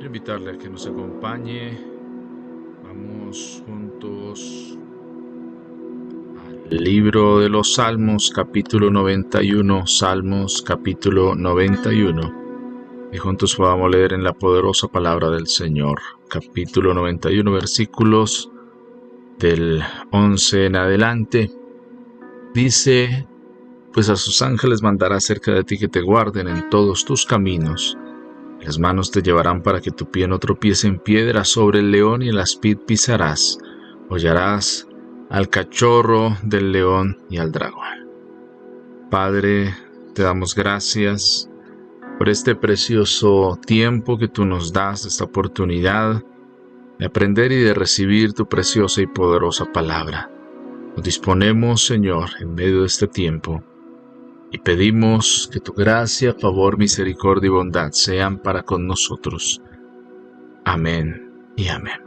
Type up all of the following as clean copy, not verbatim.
invitarle a que nos acompañe. Vamos juntos al libro de los Salmos, capítulo 91. Salmos, capítulo 91. Y juntos podamos leer en la poderosa palabra del Señor. Capítulo 91, versículos del 11 en adelante. Dice: pues a sus ángeles mandará cerca de ti que te guarden en todos tus caminos. Las manos te llevarán para que tu pie no tropiece en piedra. Sobre el león y el aspid pisarás. Hollarás al cachorro del león y al dragón. Padre, te damos gracias por este precioso tiempo que tú nos das, esta oportunidad de aprender y de recibir tu preciosa y poderosa palabra. Nos disponemos, Señor, en medio de este tiempo, y pedimos que tu gracia, favor, misericordia y bondad sean para con nosotros. Amén y amén.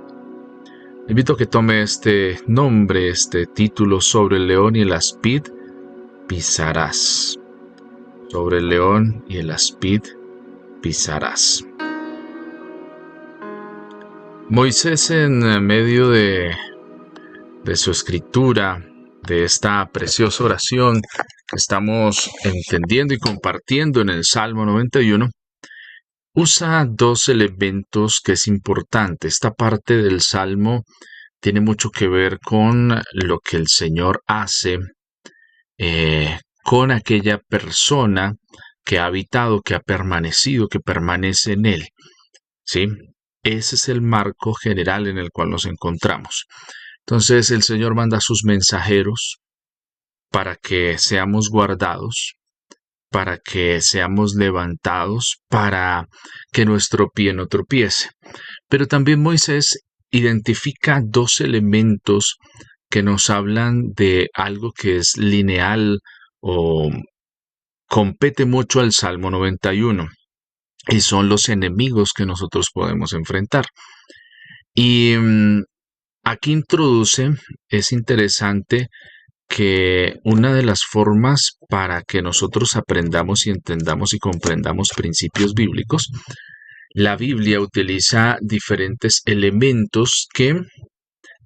Te invito a que tome este nombre, este título: sobre el león y el aspid pisarás. Sobre el león y el aspid pisarás. Moisés, en medio de su escritura, de esta preciosa oración que estamos entendiendo y compartiendo en el Salmo 91, usa dos elementos que es importante. Esta parte del Salmo tiene mucho que ver con lo que el Señor hace con aquella persona que ha habitado, que ha permanecido, que permanece en él. ¿Sí? Ese es el marco general en el cual nos encontramos. Entonces el Señor manda a sus mensajeros para que seamos guardados, para que seamos levantados, para que nuestro pie no tropiece. Pero también Moisés identifica dos elementos que nos hablan de algo que es lineal o compete mucho al Salmo 91, y son los enemigos que nosotros podemos enfrentar. Y aquí introduce, es interesante, que una de las formas para que nosotros aprendamos y entendamos y comprendamos principios bíblicos, la Biblia utiliza diferentes elementos que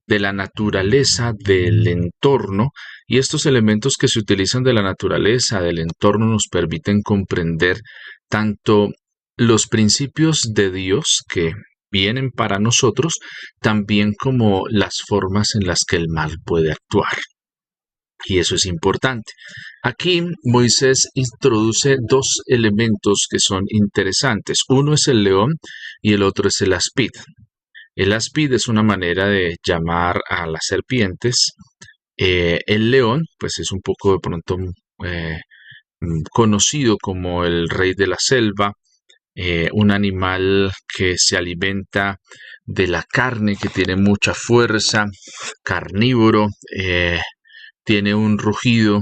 de la naturaleza, del entorno, y estos elementos que se utilizan de la naturaleza, del entorno, nos permiten comprender tanto los principios de Dios que vienen para nosotros, también como las formas en las que el mal puede actuar. Y eso es importante. Aquí Moisés introduce dos elementos que son interesantes. Uno es el león y el otro es el aspid. El aspid es una manera de llamar a las serpientes. El león, pues es un poco de pronto conocido como el rey de la selva, un animal que se alimenta de la carne, que tiene mucha fuerza, carnívoro, tiene un rugido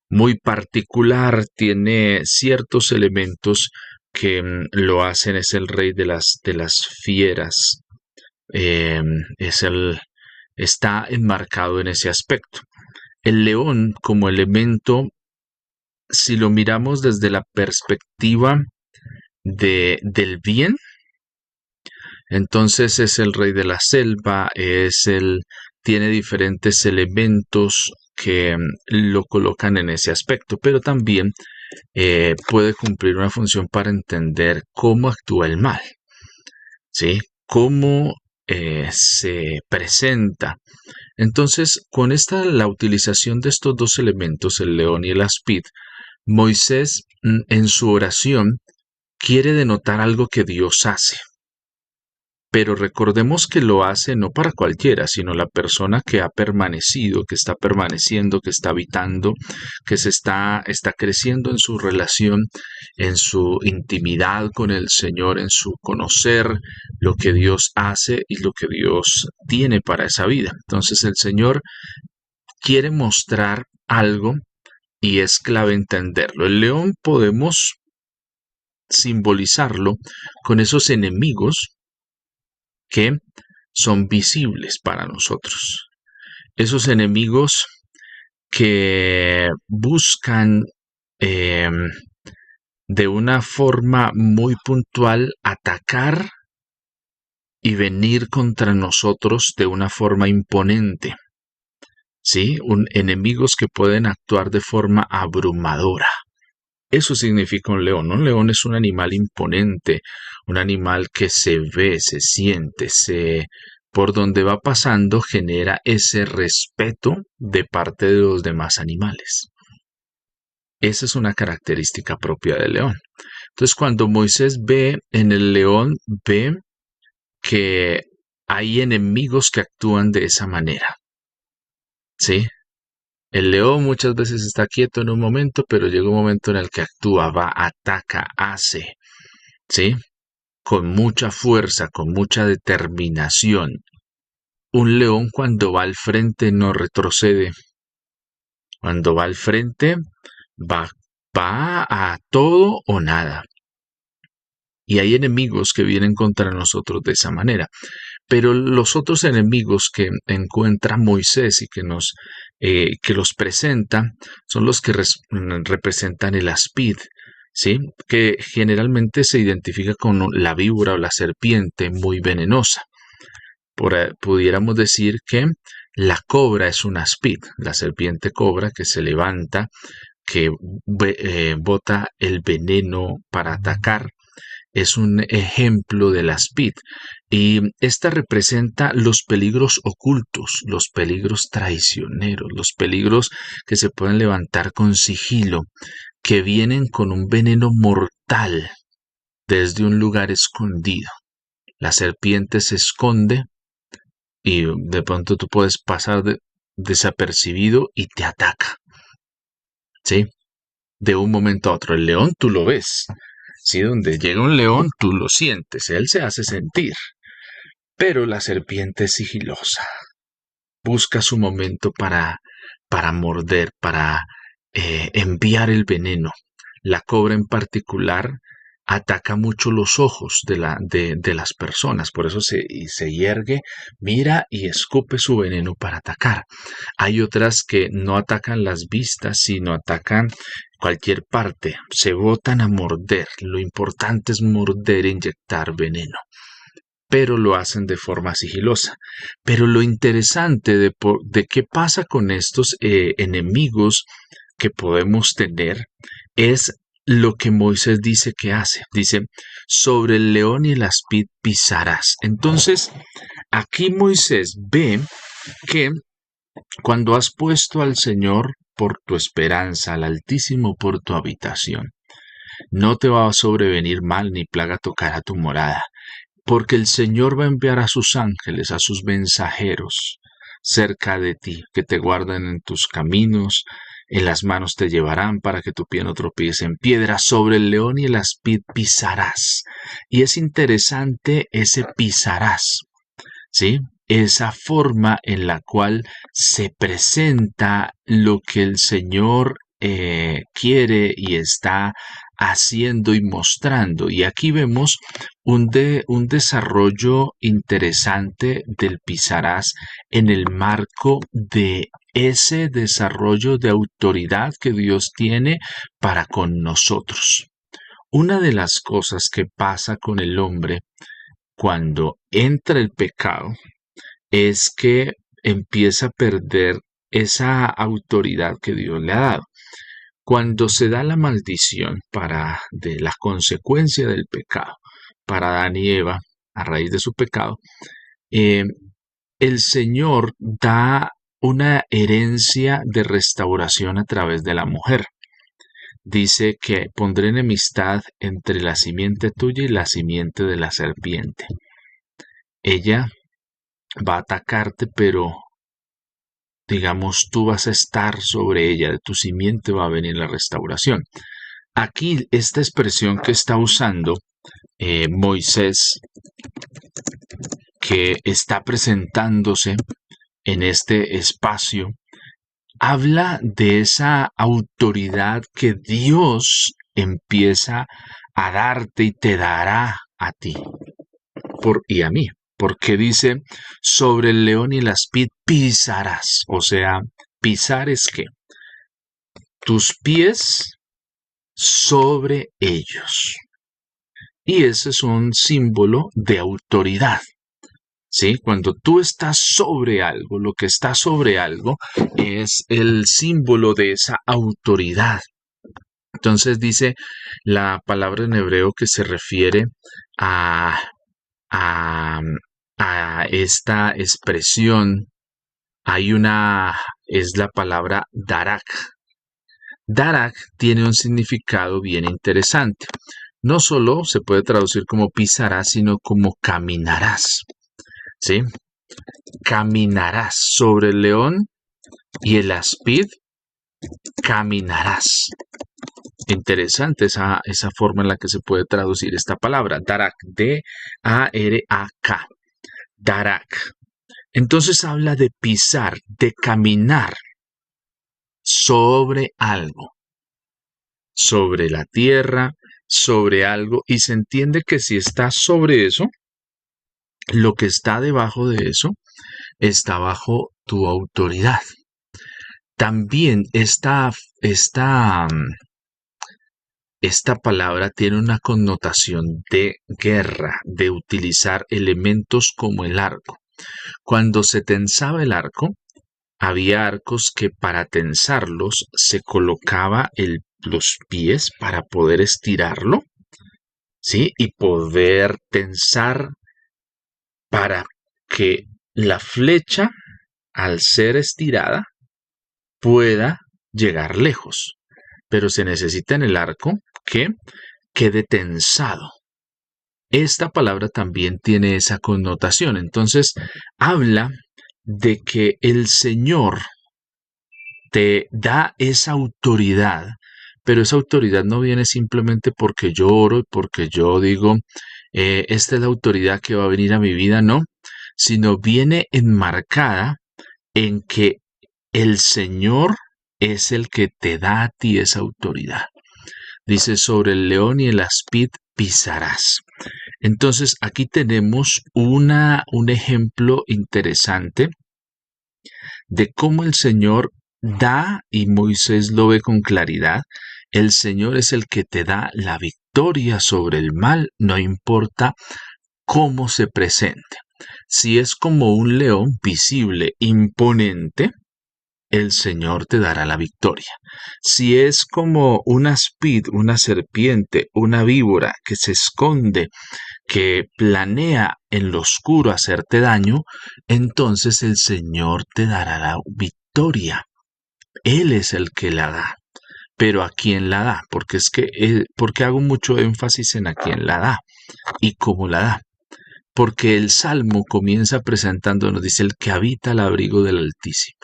muy particular, tiene ciertos elementos que lo hacen, es el rey de las fieras, está enmarcado en ese aspecto. El león como elemento, si lo miramos desde la perspectiva del bien, entonces es el rey de la selva, tiene diferentes elementos que lo colocan en ese aspecto, pero también puede cumplir una función para entender cómo actúa el mal, ¿sí? Cómo se presenta. Entonces, con la utilización de estos dos elementos, el león y el aspid, Moisés en su oración quiere denotar algo que Dios hace. Pero recordemos que lo hace no para cualquiera, sino la persona que ha permanecido, que está permaneciendo, que está habitando, que está creciendo en su relación, en su intimidad con el Señor, en su conocer lo que Dios hace y lo que Dios tiene para esa vida. Entonces el Señor quiere mostrar algo y es clave entenderlo. El león podemos simbolizarlo con esos enemigos que son visibles para nosotros. Esos enemigos que buscan de una forma muy puntual atacar y venir contra nosotros de una forma imponente. ¿Sí? Enemigos que pueden actuar de forma abrumadora. Eso significa un león. Un león es un animal imponente, un animal que se ve, se siente, por donde va pasando genera ese respeto de parte de los demás animales. Esa es una característica propia del león. Entonces, cuando Moisés ve en el león, ve que hay enemigos que actúan de esa manera. ¿Sí? El león muchas veces está quieto en un momento, pero llega un momento en el que actúa, va, ataca, hace, ¿sí? Con mucha fuerza, con mucha determinación. Un león cuando va al frente no retrocede. Cuando va al frente va, va a todo o nada. Y hay enemigos que vienen contra nosotros de esa manera. Pero los otros enemigos que encuentra Moisés y que los presenta son los que representan el aspid, ¿sí? Que generalmente se identifica con la víbora o la serpiente muy venenosa. Pudiéramos decir que la cobra es un aspid, la serpiente cobra que se levanta, que bota el veneno para atacar. Es un ejemplo del aspid y esta representa los peligros ocultos, los peligros traicioneros, los peligros que se pueden levantar con sigilo, que vienen con un veneno mortal desde un lugar escondido. La serpiente se esconde y de pronto tú puedes pasar desapercibido y te ataca. ¿Sí? De un momento a otro. El león tú lo ves. ¿Sí? Donde llega un león tú lo sientes. Él se hace sentir. Pero la serpiente es sigilosa. Busca su momento para morder, para enviar el veneno. La cobra en particular ataca mucho los ojos de las personas, por eso se hiergue, mira y escupe su veneno para atacar. Hay otras que no atacan las vistas, sino atacan cualquier parte, se botan a morder. Lo importante es morder e inyectar veneno, pero lo hacen de forma sigilosa. Pero lo interesante de qué pasa con estos enemigos que podemos tener es lo que Moisés dice que hace. Dice, sobre el león y el aspid pisarás. Entonces, aquí Moisés ve que cuando has puesto al Señor por tu esperanza, al Altísimo por tu habitación, no te va a sobrevenir mal ni plaga tocará tu morada, porque el Señor va a enviar a sus ángeles, a sus mensajeros, cerca de ti, que te guarden en tus caminos, en las manos te llevarán para que tu pie no tropiece en piedra, sobre el león y el aspid pisarás. Y es interesante ese pisarás, ¿sí? Esa forma en la cual se presenta lo que el Señor quiere y está haciendo y mostrando. Y aquí vemos un desarrollo interesante del pisarás en el marco de ese desarrollo de autoridad que Dios tiene para con nosotros. Una de las cosas que pasa con el hombre cuando entra el pecado es que empieza a perder esa autoridad que Dios le ha dado. Cuando se da la maldición de la consecuencia del pecado para Adán y Eva a raíz de su pecado, el Señor da una herencia de restauración a través de la mujer. Dice que pondré enemistad entre la simiente tuya y la simiente de la serpiente. Ella va a atacarte, pero digamos, tú vas a estar sobre ella, de tu simiente va a venir la restauración. Aquí, esta expresión que está usando Moisés, que está presentándose en este espacio, habla de esa autoridad que Dios empieza a darte y te dará a ti y a mí. Porque dice, sobre el león y el aspid pisarás. O sea, pisar es que tus pies sobre ellos. Y ese es un símbolo de autoridad. ¿sí? Cuando tú estás sobre algo, lo que está sobre algo es el símbolo de esa autoridad. Entonces dice la palabra en hebreo que se refiere a, a, a esta expresión. Es la palabra darak. Darak tiene un significado bien interesante. No solo se puede traducir como pisarás, sino como caminarás. ¿Sí? Caminarás sobre el león y el aspid, caminarás. Interesante esa forma en la que se puede traducir esta palabra. Darak, D-A-R-A-K. Darak. Entonces habla de pisar, de caminar sobre algo, sobre la tierra, sobre algo, y se entiende que si estás sobre eso, lo que está debajo de eso está bajo tu autoridad. También esta palabra tiene una connotación de guerra, de utilizar elementos como el arco. Cuando se tensaba el arco, había arcos que para tensarlos se colocaba los pies para poder estirarlo, ¿sí? Y poder tensar para que la flecha, al ser estirada, pueda llegar lejos. Pero se necesita en el arco que quede tensado. Esta palabra también tiene esa connotación. Entonces, habla de que el Señor te da esa autoridad, pero esa autoridad no viene simplemente porque yo oro y porque yo digo, esta es la autoridad que va a venir a mi vida, no, sino viene enmarcada en que el Señor es el que te da a ti esa autoridad. Dice, sobre el león y el aspid pisarás. Entonces, aquí tenemos un ejemplo interesante de cómo el Señor da, y Moisés lo ve con claridad, el Señor es el que te da la victoria sobre el mal, no importa cómo se presente. Si es como un león visible, imponente, el Señor te dará la victoria. Si es como un aspid, una serpiente, una víbora que se esconde, que planea en lo oscuro hacerte daño, entonces el Señor te dará la victoria. Él es el que la da. Pero ¿a quién la da? Porque hago mucho énfasis en a quién la da y cómo la da. Porque el Salmo comienza presentándonos, dice, el que habita al abrigo del Altísimo.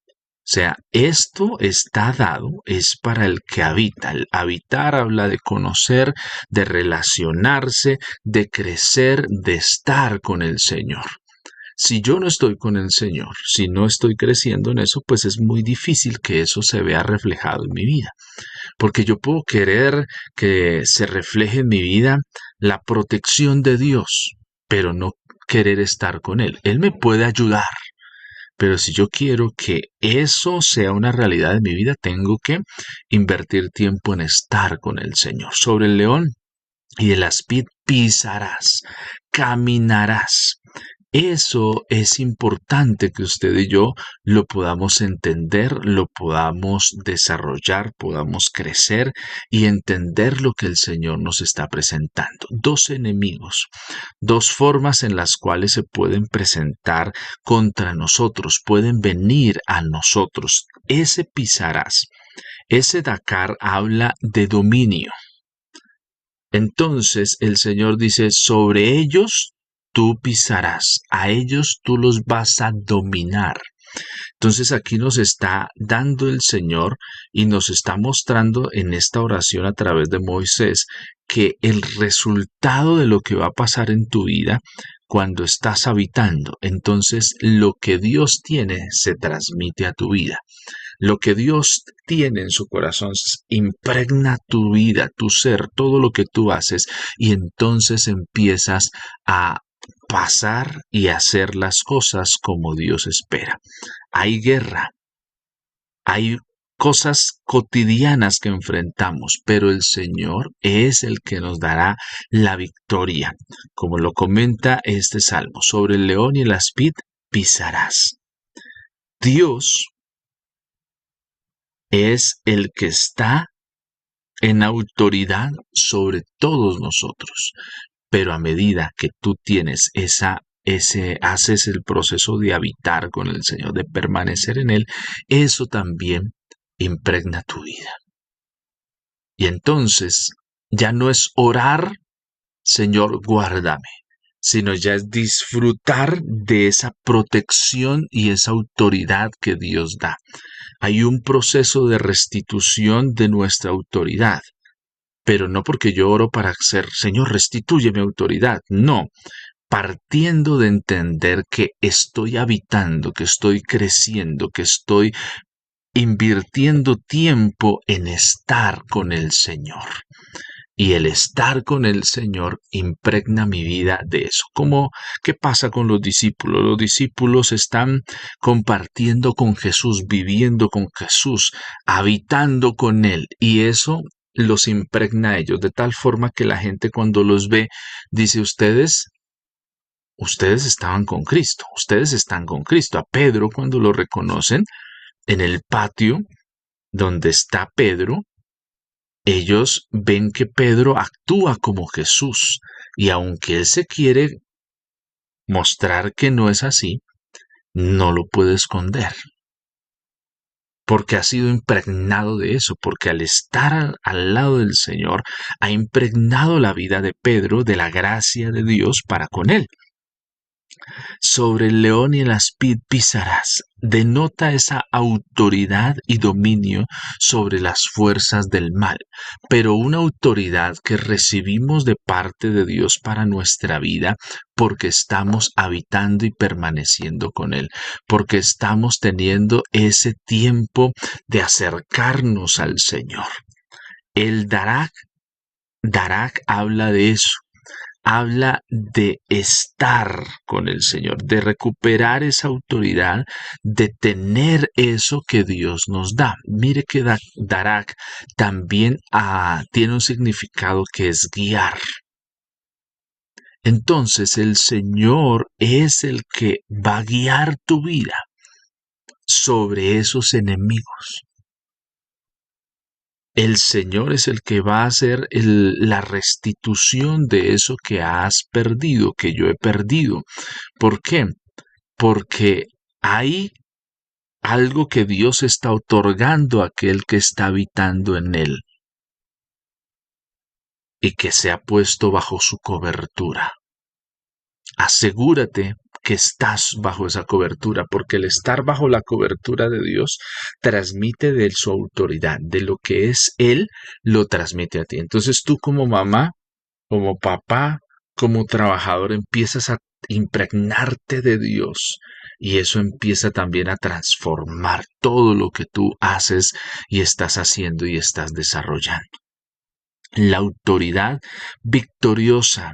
O sea, esto está dado, es para el que habita. El habitar habla de conocer, de relacionarse, de crecer, de estar con el Señor. Si yo no estoy con el Señor, si no estoy creciendo en eso, pues es muy difícil que eso se vea reflejado en mi vida. Porque yo puedo querer que se refleje en mi vida la protección de Dios, pero no querer estar con Él. Él me puede ayudar. Pero si yo quiero que eso sea una realidad en mi vida, tengo que invertir tiempo en estar con el Señor. Sobre el león y el aspid pisarás, caminarás. Eso es importante que usted y yo lo podamos entender, lo podamos desarrollar, podamos crecer y entender lo que el Señor nos está presentando. Dos enemigos, dos formas en las cuales se pueden presentar contra nosotros, pueden venir a nosotros. Ese pisarás, ese Dakar habla de dominio. Entonces el Señor dice, sobre ellos tú pisarás, a ellos tú los vas a dominar. Entonces aquí nos está dando el Señor y nos está mostrando en esta oración a través de Moisés que el resultado de lo que va a pasar en tu vida cuando estás habitando, entonces lo que Dios tiene se transmite a tu vida. Lo que Dios tiene en su corazón impregna tu vida, tu ser, todo lo que tú haces, y entonces empiezas a pasar y hacer las cosas como Dios espera. Hay guerra, hay cosas cotidianas que enfrentamos, pero el Señor es el que nos dará la victoria. Como lo comenta este salmo, sobre el león y el aspid pisarás. Dios es el que está en autoridad sobre todos nosotros, pero a medida que tú tienes haces el proceso de habitar con el Señor, de permanecer en Él, eso también impregna tu vida. Y entonces ya no es orar, Señor, guárdame, sino ya es disfrutar de esa protección y esa autoridad que Dios da. Hay un proceso de restitución de nuestra autoridad, pero no porque yo oro para ser, Señor, restituye mi autoridad. No, partiendo de entender que estoy habitando, que estoy creciendo, que estoy invirtiendo tiempo en estar con el Señor. Y el estar con el Señor impregna mi vida de eso. ¿Qué pasa con los discípulos? Los discípulos están compartiendo con Jesús, viviendo con Jesús, habitando con Él. Y eso los impregna a ellos, de tal forma que la gente cuando los ve dice, ustedes estaban con Cristo, ustedes están con Cristo. A Pedro cuando lo reconocen en el patio donde está Pedro, ellos ven que Pedro actúa como Jesús y aunque él se quiere mostrar que no es así, no lo puede esconder. Porque ha sido impregnado de eso, porque al estar al lado del Señor, ha impregnado la vida de Pedro de la gracia de Dios para con él. Sobre el león y el aspid pisarás. Denota esa autoridad y dominio sobre las fuerzas del mal, pero una autoridad que recibimos de parte de Dios para nuestra vida porque estamos habitando y permaneciendo con Él, porque estamos teniendo ese tiempo de acercarnos al Señor. El Darak habla de eso. Habla de estar con el Señor, de recuperar esa autoridad, de tener eso que Dios nos da. Mire que Darak también tiene un significado que es guiar. Entonces el Señor es el que va a guiar tu vida sobre esos enemigos. El Señor es el que va a hacer la restitución de eso que has perdido, que yo he perdido. ¿Por qué? Porque hay algo que Dios está otorgando a aquel que está habitando en él y que se ha puesto bajo su cobertura. Asegúrate que estás bajo esa cobertura, porque el estar bajo la cobertura de Dios transmite de su autoridad, de lo que es Él, lo transmite a ti. Entonces tú como mamá, como papá, como trabajador, empiezas a impregnarte de Dios y eso empieza también a transformar todo lo que tú haces y estás haciendo y estás desarrollando. La autoridad victoriosa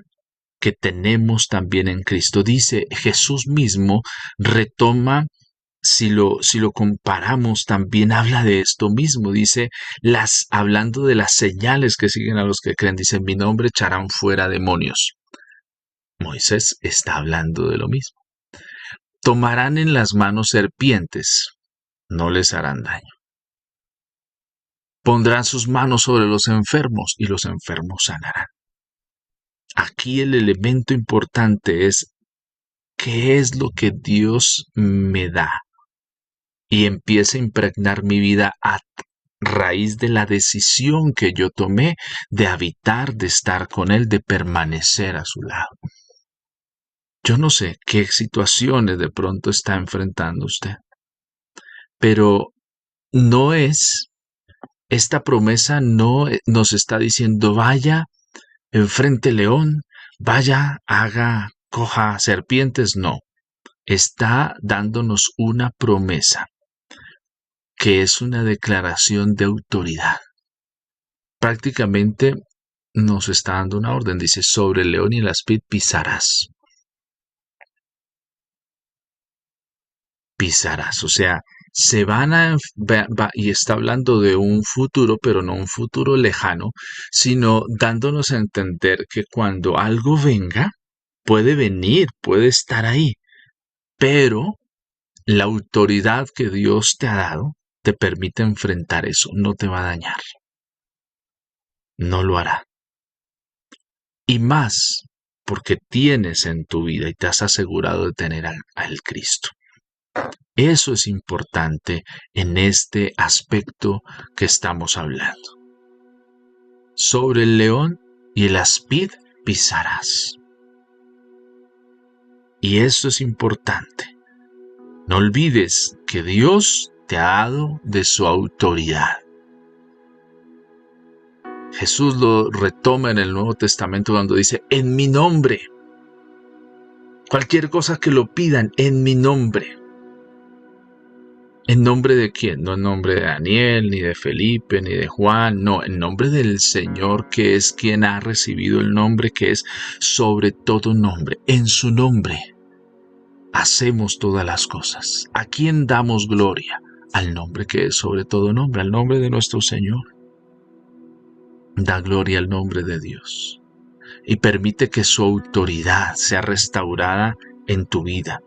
que tenemos también en Cristo. Dice Jesús mismo, retoma, si lo comparamos, también habla de esto mismo. Dice, hablando de las señales que siguen a los que creen, dice, en mi nombre echarán fuera demonios. Moisés está hablando de lo mismo. Tomarán en las manos serpientes, no les harán daño. Pondrán sus manos sobre los enfermos y los enfermos sanarán. Aquí el elemento importante es qué es lo que Dios me da y empieza a impregnar mi vida a raíz de la decisión que yo tomé de habitar, de estar con Él, de permanecer a su lado. Yo no sé qué situaciones de pronto está enfrentando usted, pero esta promesa no nos está diciendo vaya, enfrente león, vaya, coja serpientes, no. Está dándonos una promesa, que es una declaración de autoridad. Prácticamente nos está dando una orden, dice, sobre el león y el aspid pisarás. Pisarás, o sea, se van a, y está hablando de un futuro, pero no un futuro lejano, sino dándonos a entender que cuando algo venga, puede venir, puede estar ahí, pero la autoridad que Dios te ha dado te permite enfrentar eso, no te va a dañar, no lo hará. Y más porque tienes en tu vida y te has asegurado de tener al Cristo. Eso es importante en este aspecto que estamos hablando. Sobre el león y el aspid pisarás. Y eso es importante. No olvides que Dios te ha dado de su autoridad. Jesús lo retoma en el Nuevo Testamento cuando dice, en mi nombre. Cualquier cosa que lo pidan, en mi nombre. ¿En nombre de quién? No en nombre de Daniel, ni de Felipe, ni de Juan, no, en nombre del Señor, que es quien ha recibido el nombre que es sobre todo nombre. En su nombre hacemos todas las cosas. ¿A quién damos gloria? Al nombre que es sobre todo nombre, al nombre de nuestro Señor. Da gloria al nombre de Dios y permite que su autoridad sea restaurada en tu vida.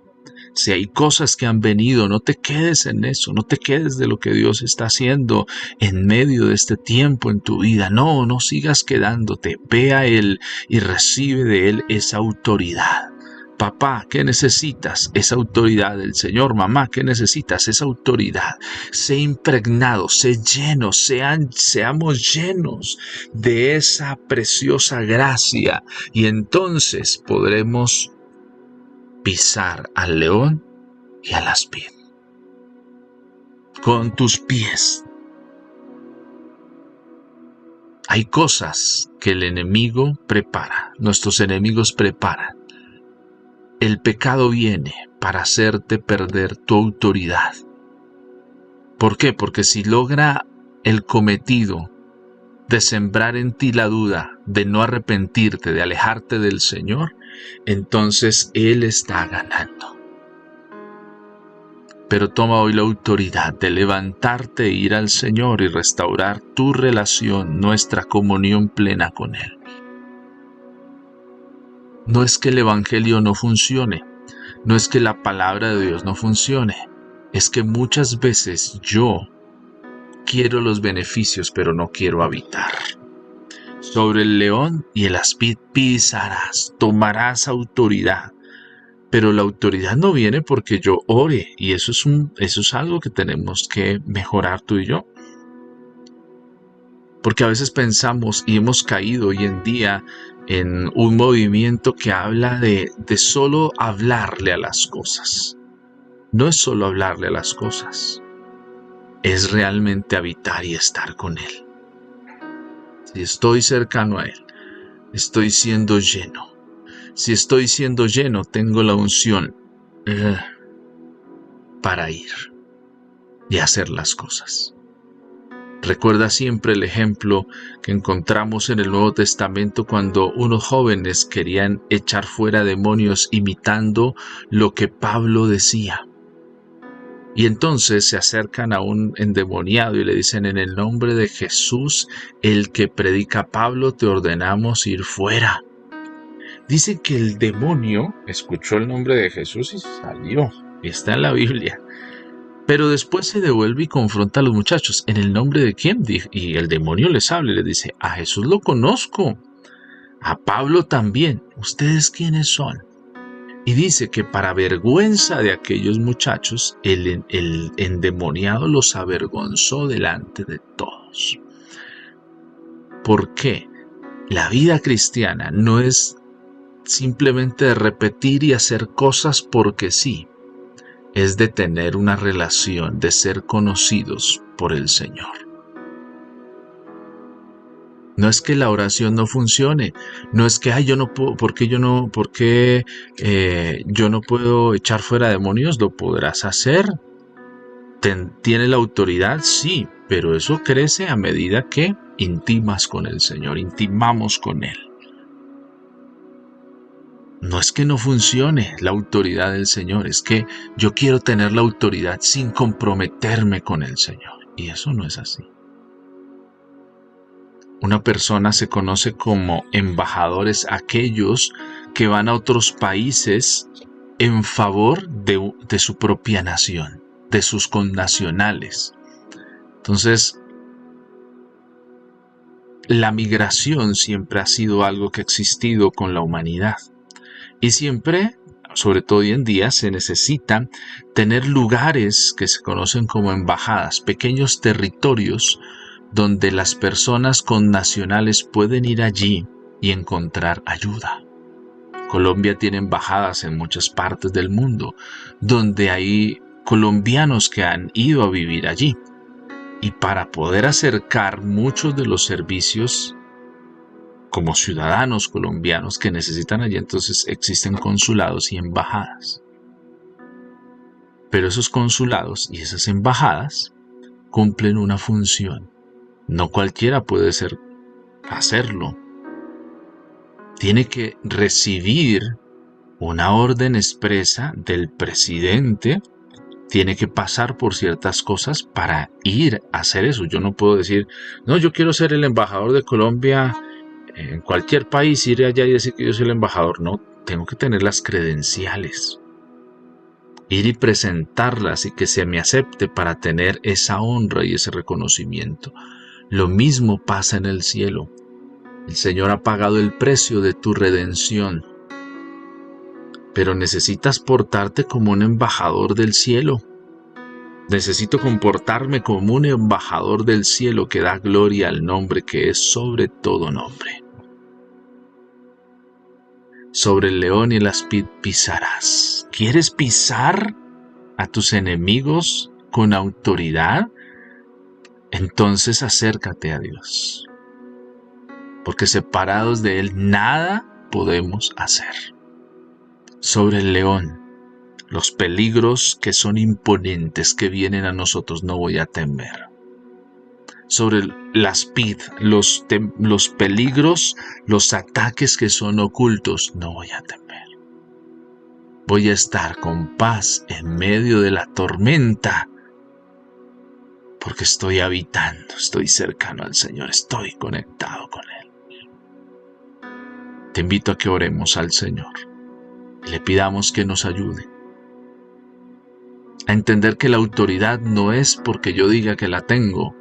Si hay cosas que han venido, no te quedes en eso, no te quedes de lo que Dios está haciendo en medio de este tiempo en tu vida. No, no sigas quedándote. Ve a Él y recibe de Él esa autoridad. Papá, ¿qué necesitas? Esa autoridad del Señor. Mamá, ¿qué necesitas? Esa autoridad. Sé impregnado, sé lleno, seamos llenos de esa preciosa gracia y entonces podremos pisar al león y al aspid con tus pies. Hay cosas que el enemigo prepara, nuestros enemigos preparan. El pecado viene para hacerte perder tu autoridad. ¿Por qué? Porque si logra el cometido de sembrar en ti la duda, de no arrepentirte, de alejarte del Señor, entonces Él está ganando. Pero toma hoy la autoridad de levantarte e ir al Señor y restaurar tu relación, nuestra comunión plena con Él. No es que el Evangelio no funcione, no es que la palabra de Dios no funcione, es que muchas veces yo quiero los beneficios, pero no quiero habitar. Sobre el león y el aspid pisarás, tomarás autoridad. Pero la autoridad no viene porque yo ore, y eso es algo que tenemos que mejorar tú y yo. Porque a veces pensamos y hemos caído hoy en día en un movimiento que habla de solo hablarle a las cosas. No es solo hablarle a las cosas, es realmente habitar y estar con Él. Si estoy cercano a Él, estoy siendo lleno. Si estoy siendo lleno, tengo la unción para ir y hacer las cosas. Recuerda siempre el ejemplo que encontramos en el Nuevo Testamento cuando unos jóvenes querían echar fuera demonios imitando lo que Pablo decía. Y entonces se acercan a un endemoniado y le dicen, en el nombre de Jesús, el que predica Pablo, te ordenamos ir fuera. Dice que el demonio escuchó el nombre de Jesús y salió. Y está en la Biblia. Pero después se devuelve y confronta a los muchachos. ¿En el nombre de quién? Y el demonio les habla y les dice, a Jesús lo conozco. A Pablo también. ¿Ustedes quiénes son? Y dice que para vergüenza de aquellos muchachos, el endemoniado los avergonzó delante de todos. ¿Por qué? La vida cristiana no es simplemente de repetir y hacer cosas porque sí, es de tener una relación, de ser conocidos por el Señor. No es que la oración no funcione, no es que yo no puedo, yo no puedo echar fuera demonios, lo podrás hacer. ¿Tiene la autoridad? Sí, pero eso crece a medida que intimas con el Señor, intimamos con Él. No es que no funcione la autoridad del Señor, es que yo quiero tener la autoridad sin comprometerme con el Señor. Y eso no es así. Una persona se conoce como embajadores aquellos que van a otros países en favor de su propia nación, de sus connacionales. Entonces, la migración siempre ha sido algo que ha existido con la humanidad. Y siempre, sobre todo hoy en día, se necesitan tener lugares que se conocen como embajadas, pequeños territorios donde las personas connacionales pueden ir allí y encontrar ayuda. Colombia tiene embajadas en muchas partes del mundo, donde hay colombianos que han ido a vivir allí. Y para poder acercar muchos de los servicios como ciudadanos colombianos que necesitan allí, entonces existen consulados y embajadas. Pero esos consulados y esas embajadas cumplen una función. No cualquiera puede hacerlo. Tiene que recibir una orden expresa del presidente, tiene que pasar por ciertas cosas para ir a hacer eso. Yo no puedo decir, no, yo quiero ser el embajador de Colombia en cualquier país, ir allá y decir que yo soy el embajador. No, tengo que tener las credenciales, ir y presentarlas y que se me acepte para tener esa honra y ese reconocimiento. Lo mismo pasa en el cielo. El Señor ha pagado el precio de tu redención, pero necesitas portarte como un embajador del cielo. Necesito comportarme como un embajador del cielo que da gloria al nombre que es sobre todo nombre. Sobre el león y el áspid pisarás. ¿Quieres pisar a tus enemigos con autoridad? Entonces acércate a Dios, porque separados de Él nada podemos hacer. Sobre el león, los peligros que son imponentes que vienen a nosotros, no voy a temer. Sobre el áspid, los peligros, los ataques que son ocultos, no voy a temer. Voy a estar con paz en medio de la tormenta, porque estoy habitando, estoy cercano al Señor, estoy conectado con Él. Te invito a que oremos al Señor y le pidamos que nos ayude a entender que la autoridad no es porque yo diga que la tengo,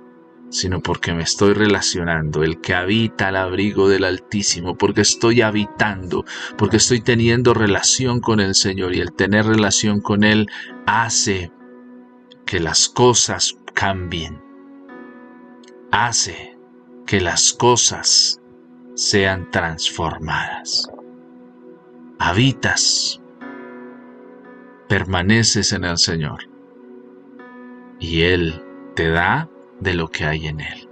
sino porque me estoy relacionando, el que habita al abrigo del Altísimo, porque estoy habitando, porque estoy teniendo relación con el Señor, y el tener relación con Él hace que las cosas cambien, hace que las cosas sean transformadas. Habitas, permaneces en el Señor, y Él te da de lo que hay en Él.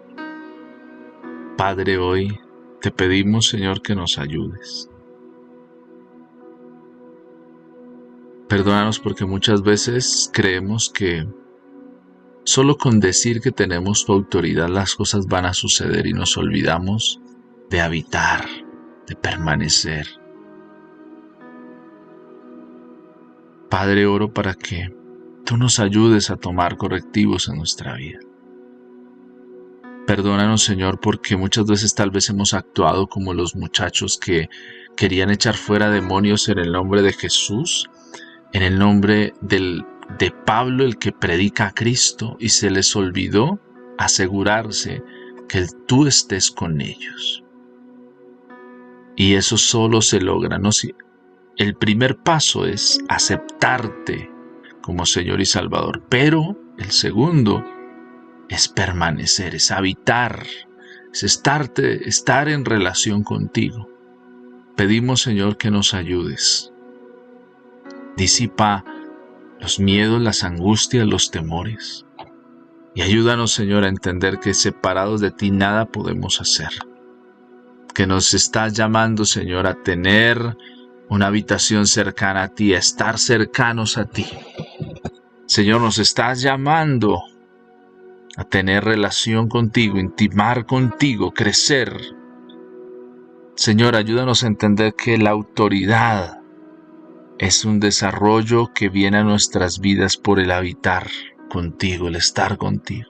Padre, hoy te pedimos, Señor, que nos ayudes. Perdónanos porque muchas veces creemos que solo con decir que tenemos tu autoridad las cosas van a suceder y nos olvidamos de habitar, de permanecer. Padre, oro para que tú nos ayudes a tomar correctivos en nuestra vida. Perdónanos, Señor, porque muchas veces tal vez hemos actuado como los muchachos que querían echar fuera demonios en el nombre de Jesús, en el nombre de Pablo, el que predica a Cristo, y se les olvidó asegurarse que tú estés con ellos. Y eso solo se logra, ¿no? El primer paso es aceptarte como Señor y Salvador, pero el segundo es permanecer, es habitar, es estar en relación contigo. Pedimos, Señor, que nos ayudes. Disipa los miedos, las angustias, los temores. Y ayúdanos, Señor, a entender que separados de ti nada podemos hacer. Que nos estás llamando, Señor, a tener una habitación cercana a ti, a estar cercanos a ti. Señor, nos estás llamando a tener relación contigo, intimar contigo, crecer. Señor, ayúdanos a entender que la autoridad Es un desarrollo que viene a nuestras vidas por el habitar contigo, el estar contigo.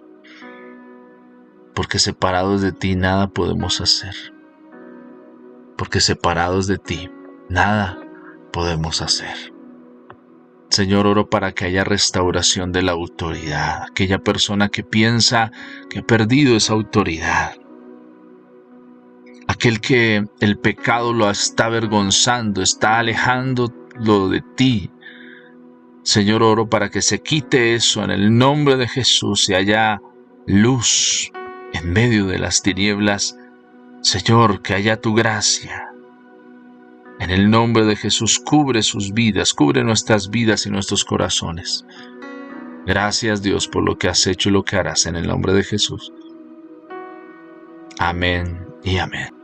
Porque separados de ti nada podemos hacer. Porque separados de ti nada podemos hacer. Señor, oro para que haya restauración de la autoridad. Aquella persona que piensa que ha perdido esa autoridad. Aquel que el pecado lo está avergonzando, está alejándolo de ti. Señor, oro para que se quite eso en el nombre de Jesús y haya luz en medio de las tinieblas. Señor, que haya tu gracia. En el nombre de Jesús, cubre sus vidas, cubre nuestras vidas y nuestros corazones. Gracias, Dios, por lo que has hecho y lo que harás en el nombre de Jesús. Amén y amén.